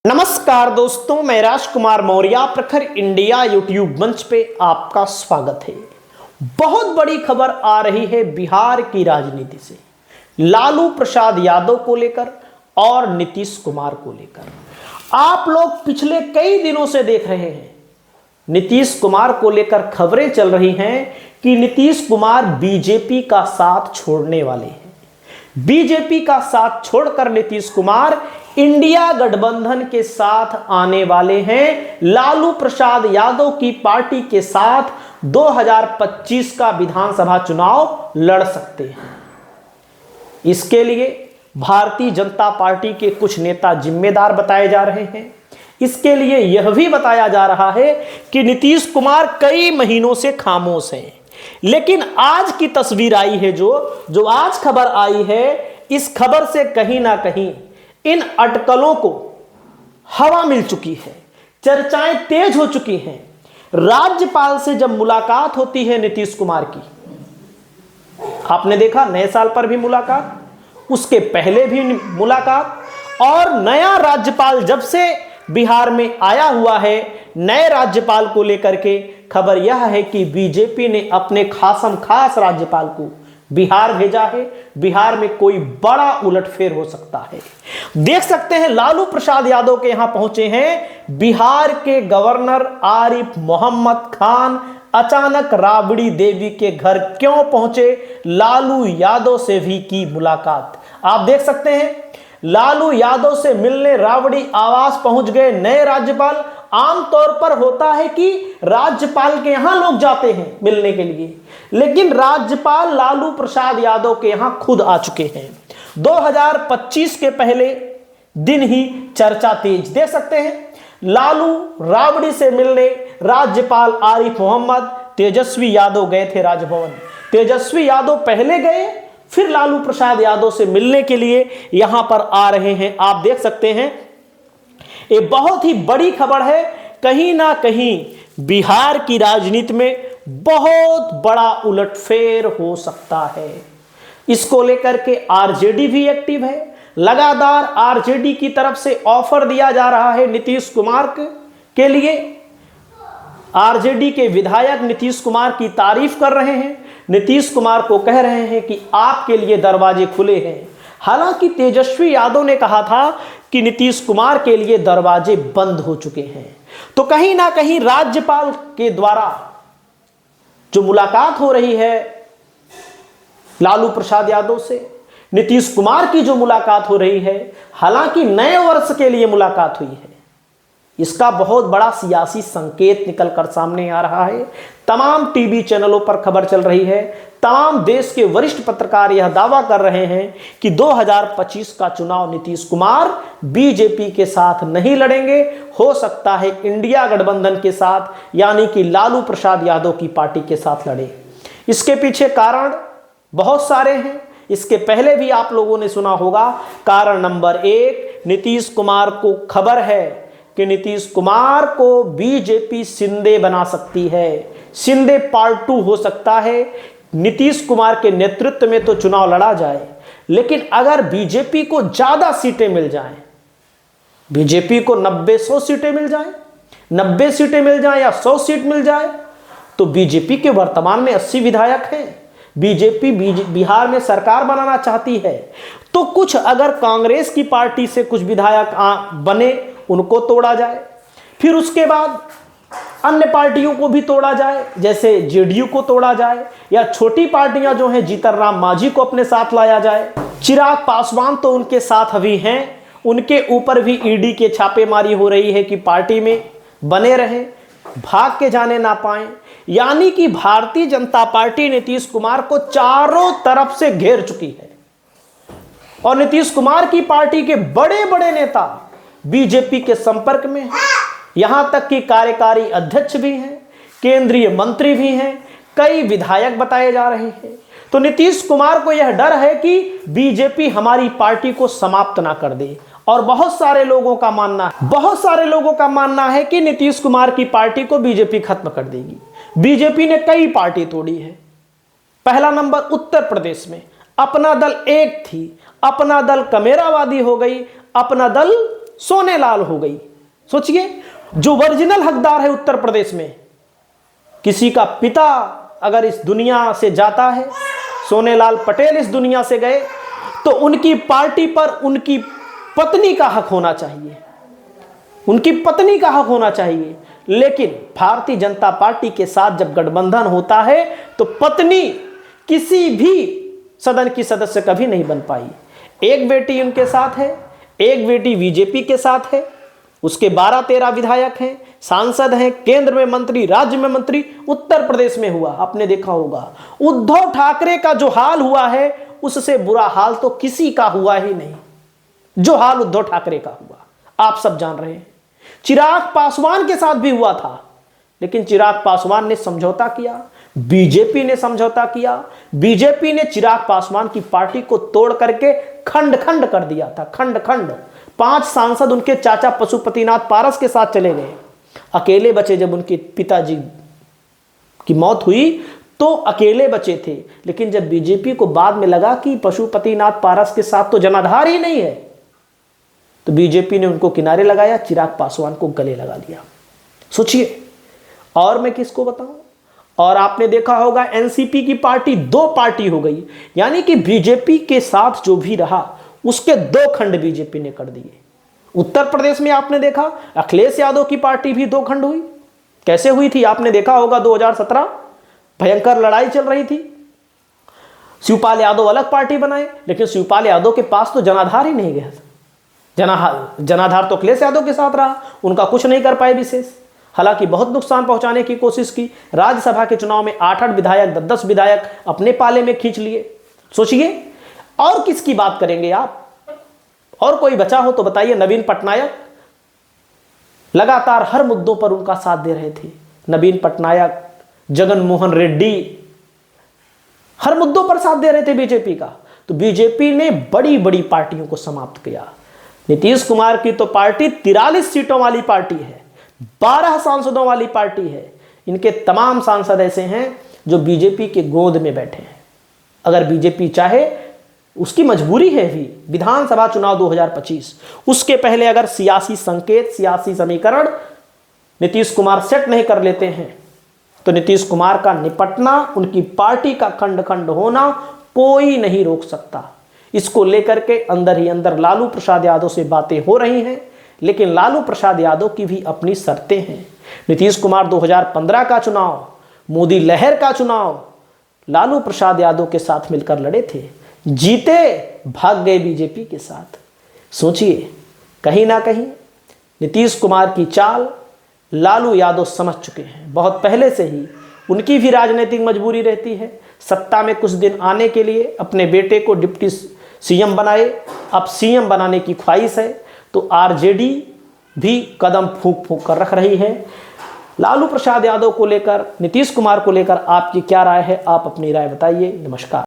नमस्कार दोस्तों, मैं राजकुमार मौर्य प्रखर इंडिया यूट्यूब मंच पे आपका स्वागत है। बहुत बड़ी खबर आ रही है बिहार की राजनीति से, लालू प्रसाद यादव को लेकर और नीतीश कुमार को लेकर। आप लोग पिछले कई दिनों से देख रहे हैं, नीतीश कुमार को लेकर खबरें चल रही हैं कि नीतीश कुमार बीजेपी का साथ छोड़ने वाले हैं। बीजेपी का साथ छोड़कर नीतीश कुमार इंडिया गठबंधन के साथ आने वाले हैं। लालू प्रसाद यादव की पार्टी के साथ 2025 का विधानसभा चुनाव लड़ सकते हैं। इसके लिए भारतीय जनता पार्टी के कुछ नेता जिम्मेदार बताए जा रहे हैं। इसके लिए यह भी बताया जा रहा है कि नीतीश कुमार कई महीनों से खामोश हैं, लेकिन आज की तस्वीर आई है, जो आज खबर आई है, इस खबर से कहीं ना कहीं इन अटकलों को हवा मिल चुकी है, चर्चाएं तेज हो चुकी हैं। राज्यपाल से जब मुलाकात होती है नीतीश कुमार की, आपने देखा नए साल पर भी मुलाकात, उसके पहले भी मुलाकात, और नया राज्यपाल जब से बिहार में आया हुआ है, नए राज्यपाल को लेकर के खबर यह है कि बीजेपी ने अपने खासम खास राज्यपाल को बिहार भेजा है। बिहार में कोई बड़ा उलटफेर हो सकता है। देख सकते हैं लालू प्रसाद यादव के यहां पहुंचे हैं बिहार के गवर्नर आरिफ मोहम्मद खान। अचानक राबड़ी देवी के घर क्यों पहुंचे? लालू यादव से भी की मुलाकात। आप देख सकते हैं लालू यादव से मिलने राबड़ी आवास पहुंच गए नए राज्यपाल। आमतौर पर होता है कि राज्यपाल के यहां लोग जाते हैं मिलने के लिए, लेकिन राज्यपाल लालू प्रसाद यादव के यहां खुद आ चुके हैं। 2025 के पहले दिन ही चर्चा तेज। देख सकते हैं लालू राबड़ी से मिलने राज्यपाल आरिफ मोहम्मद तेजस्वी यादव गए थे राजभवन। तेजस्वी यादव पहले गए, फिर लालू प्रसाद यादव से मिलने के लिए यहां पर आ रहे हैं। आप देख सकते हैं ये बहुत ही बड़ी खबर है। कहीं ना कहीं बिहार की राजनीति में बहुत बड़ा उलटफेर हो सकता है। इसको लेकर के आरजेडी भी एक्टिव है। लगातार आरजेडी की तरफ से ऑफर दिया जा रहा है नीतीश कुमार के लिए। आरजेडी के विधायक नीतीश कुमार की तारीफ कर रहे हैं, नीतीश कुमार को कह रहे हैं कि आपके लिए दरवाजे खुले हैं। हालांकि तेजस्वी यादव ने कहा था कि नीतीश कुमार के लिए दरवाजे बंद हो चुके हैं। तो कहीं ना कहीं राज्यपाल के द्वारा जो मुलाकात हो रही है लालू प्रसाद यादव से, नीतीश कुमार की जो मुलाकात हो रही है, हालांकि नए वर्ष के लिए मुलाकात हुई है, इसका बहुत बड़ा सियासी संकेत निकलकर सामने आ रहा है। तमाम टीवी चैनलों पर खबर चल रही है, तमाम देश के वरिष्ठ पत्रकार यह दावा कर रहे हैं कि 2025 का चुनाव नीतीश कुमार बीजेपी के साथ नहीं लड़ेंगे, हो सकता है इंडिया गठबंधन के साथ, यानी कि लालू प्रसाद यादव की पार्टी के साथ लड़े। इसके पीछे कारण बहुत सारे हैं। इसके पहले भी आप लोगों ने सुना होगा। कारण नंबर 1, नीतीश कुमार को खबर है कि नीतीश कुमार को बीजेपी शिंदे बना सकती है, शिंदे पार्ट 2 हो सकता है। नीतीश कुमार के नेतृत्व में तो चुनाव लड़ा जाए, लेकिन अगर बीजेपी को ज्यादा सीटें मिल जाएं, बीजेपी को 90-100 सीटें मिल जाएं, 90 सीटें मिल जाएं या 100 सीट मिल जाए, तो बीजेपी के वर्तमान में 80 विधायक हैं। बीजेपी बिहार में सरकार बनाना चाहती है, तो कुछ अगर कांग्रेस की पार्टी से कुछ विधायक बने, उनको तोड़ा जाए, फिर उसके बाद अन्य पार्टियों को भी तोड़ा जाए, जैसे जेडीयू को तोड़ा जाए, या छोटी पार्टियां जो हैं जीतन राम मांझी को अपने साथ लाया जाए। चिराग पासवान तो उनके साथ अभी हैं, उनके ऊपर भी ईडी के छापेमारी हो रही है कि पार्टी में बने रहें, भाग के जाने ना पाए। यानी कि भारतीय जनता पार्टी नीतीश कुमार को चारों तरफ से घेर चुकी है, और नीतीश कुमार की पार्टी के बड़े बड़े नेता बीजेपी के संपर्क में हैं। यहां तक कि कार्यकारी अध्यक्ष भी हैं, केंद्रीय मंत्री भी हैं, कई विधायक बताए जा रहे हैं। तो नीतीश कुमार को यह डर है कि बीजेपी हमारी पार्टी को समाप्त ना कर दे। और बहुत सारे लोगों का मानना है कि नीतीश कुमार की पार्टी को बीजेपी खत्म कर देगी। बीजेपी ने कई पार्टी तोड़ी है। पहला नंबर उत्तर प्रदेश में अपना दल एक थी, अपना दल कमेरावादी हो गई, अपना दल सोनेलाल हो गई। सोचिए, जो ओरिजिनल हकदार है उत्तर प्रदेश में, किसी का पिता अगर इस दुनिया से जाता है, सोनेलाल पटेल इस दुनिया से गए, तो उनकी पार्टी पर उनकी पत्नी का हक होना चाहिए, उनकी पत्नी का हक होना चाहिए। लेकिन भारतीय जनता पार्टी के साथ जब गठबंधन होता है तो पत्नी किसी भी सदन की सदस्य कभी नहीं बन पाई। एक बेटी उनके साथ है, एक बेटी बीजेपी के साथ है, उसके 12-13 विधायक हैं, सांसद हैं, केंद्र में मंत्री, राज्य में मंत्री। उत्तर प्रदेश में हुआ, आपने देखा होगा, उद्धव ठाकरे का जो हाल हुआ है उससे बुरा हाल तो किसी का हुआ ही नहीं, जो हाल उद्धव ठाकरे का हुआ आप सब जान रहे हैं। चिराग पासवान के साथ भी हुआ था, लेकिन चिराग पासवान ने समझौता किया, बीजेपी ने समझौता किया। बीजेपी ने चिराग पासवान की पार्टी को तोड़ करके खंड खंड कर दिया था, खंड खंड। 5 सांसद उनके चाचा पशुपतिनाथ पारस के साथ चले गए, अकेले बचे। जब उनके पिताजी की मौत हुई तो अकेले बचे थे। लेकिन जब बीजेपी को बाद में लगा कि पशुपतिनाथ पारस के साथ तो जनाधार ही नहीं है, तो बीजेपी ने उनको किनारे लगाया, चिराग पासवान को गले लगा लिया। सोचिए, और मैं किसको बताऊं। और आपने देखा होगा एनसीपी की पार्टी 2 पार्टी हो गई, यानी कि बीजेपी के साथ जो भी रहा उसके 2 खंड बीजेपी ने कर दिए। उत्तर प्रदेश में आपने देखा अखिलेश यादव की पार्टी भी 2 खंड हुई। कैसे हुई थी आपने देखा होगा, 2017 भयंकर लड़ाई चल रही थी, शिवपाल यादव अलग पार्टी बनाए, लेकिन शिवपाल यादव के पास तो जनाधार ही नहीं गया था। जनाधार तो अखिलेश यादव के साथ रहा, उनका कुछ नहीं कर पाए विशेष। हालांकि बहुत नुकसान पहुंचाने की कोशिश की। राज्यसभा के चुनाव में 8-8 विधायक, 10-10 विधायक अपने पाले में खींच लिए। सोचिए, और किसकी बात करेंगे आप, और कोई बचा हो तो बताइए। नवीन पटनायक लगातार हर मुद्दों पर उनका साथ दे रहे थे। नवीन पटनायक, जगन मोहन रेड्डी हर मुद्दों पर साथ दे रहे थे बीजेपी का। तो बीजेपी ने बड़ी बड़ी पार्टियों को समाप्त किया। नीतीश कुमार की तो पार्टी 43 सीटों वाली पार्टी है, 12 सांसदों वाली पार्टी है। इनके तमाम सांसद ऐसे हैं जो बीजेपी के गोद में बैठे हैं। अगर बीजेपी चाहे, उसकी मजबूरी है भी, विधानसभा चुनाव 2025, उसके पहले अगर सियासी संकेत, सियासी समीकरण नीतीश कुमार सेट नहीं कर लेते हैं, तो नीतीश कुमार का निपटना, उनकी पार्टी का खंड खंड होना कोई नहीं रोक सकता। इसको लेकर के अंदर ही अंदर लालू प्रसाद यादव से बातें हो रही हैं, लेकिन लालू प्रसाद यादव की भी अपनी शर्तें हैं। नीतीश कुमार 2015 का चुनाव, मोदी लहर का चुनाव लालू प्रसाद यादव के साथ मिलकर लड़े थे, जीते, भाग गए बीजेपी के साथ। सोचिए, कहीं ना कहीं नीतीश कुमार की चाल लालू यादव समझ चुके हैं। बहुत पहले से ही उनकी भी राजनीतिक मजबूरी रहती है, सत्ता में कुछ दिन आने के लिए अपने बेटे को डिप्टी सीएम बनाए, अब सीएम बनाने की ख्वाहिश है। तो आरजेडी भी कदम फूंक फूंक कर रख रही है। लालू प्रसाद यादव को लेकर, नीतीश कुमार को लेकर आपकी क्या राय है, आप अपनी राय बताइए। नमस्कार।